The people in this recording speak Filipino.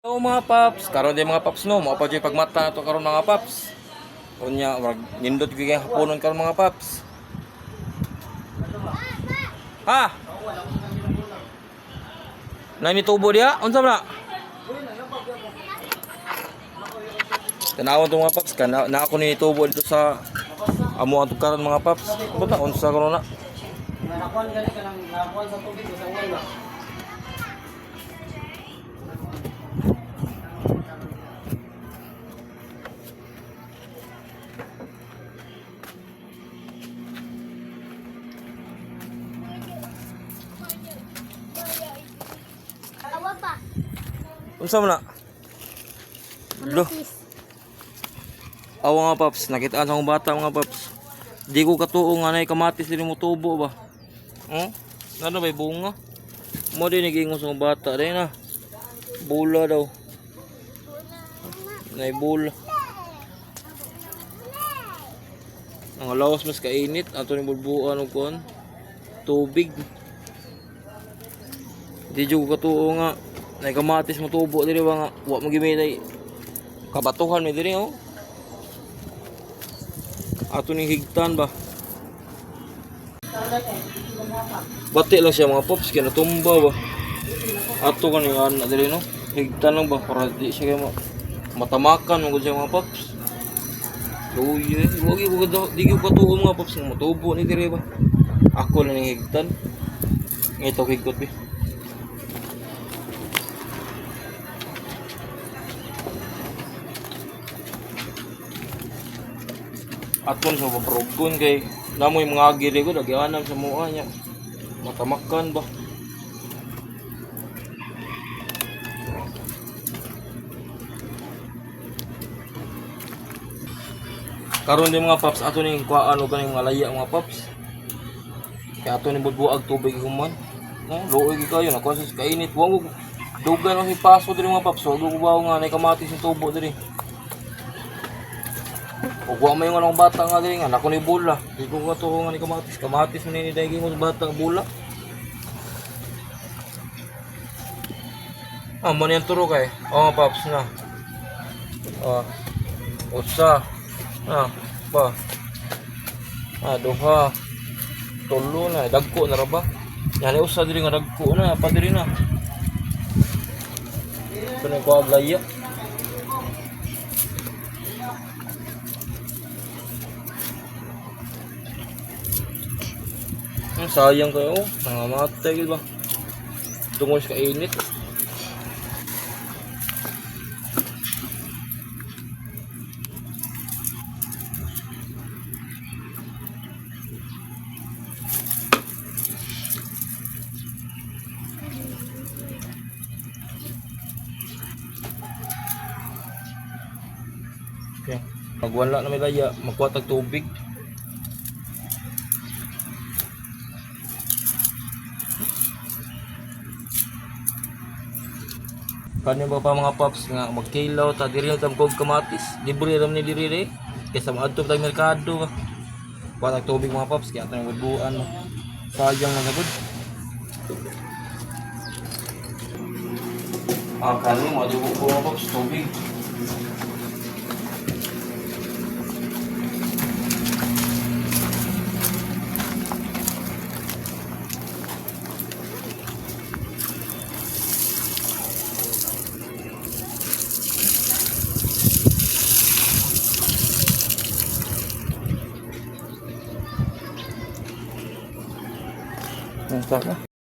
Hello mga paps, karon din mga paps no, mao pa jud pagmata nato karon mga paps. Unya wag nindot gyud kay haponon karon mga paps. Ha? Nami tubo dia, unsa man? Tanawon to mga paps, kana na ako ni tubo dito sa amo ato karon mga paps. Buta unsa karon na? Nakuan gani ka nang nakuan sa tubig sa uwan ba? Awa pa. Unsa man na? Lo. Awa nga paps, nakita sa akong bata mga paps. Di ko katuo nga nay kamatis dili mo tubo ba. Oh? Ano ba bunga? Mo din naging sa bata din na. Bula daw. Nay bula. Ang lawas mas kainit ato ni bulbuan og kon tubig. Di jud ko katuo nga nay kamatis mo tubo diri ba nga wa mo gimilay kabatuhan mi diri oh. Ato ning higtan ba. Bati lang siya mga pops kaya natumba ba. Ato kaning anak diri no. Higtan lang ba para di siya matamakan mo siya mga pops. So wagi di ko katuo mga pops nga matubo ni diri ba. Ako lang ning higtan. Ngito higot bi. Aton sa paprugkon kay namoy mga agiri ko dagyanan sa mukha niya. Matamakan ba. Karon din mga paps ato ning kuan og kaning mga laya mga paps. Kaya ato ni bubuag tubig human. No, luoy gyud kayo na sa kainit wa mo dugan ang ipaso diri mga paps. Wa ko ba nga nay kamatis sa tubo diri. O wa may nga bata nga diri nga nako ni bula. Di ko katuo nga ni kamatis. Kamatis man ni daygi mo sa bata nga bula. Ah, man yan turo kay. Oh, paps na. Oh. Usa. Ah, ba. Ah, duha. Tulo na dagko na ra ba? Yan usa diri nga dagko na pa diri na. Kuno ko aglaya. Sayang kayo, nangamatay gid ba? Tungod sa kainit. Okay. Pag wala na may laya, magkuha tag tubig. Kani ba pa mga paps nga magkilaw ta diri tam kog kamatis libre ram ni diri re kaysa maadto tag merkado ba wala tubig mga paps kaya tayong bubuan sayang na gud kani mo di ko mga paps tubig Ang sarap.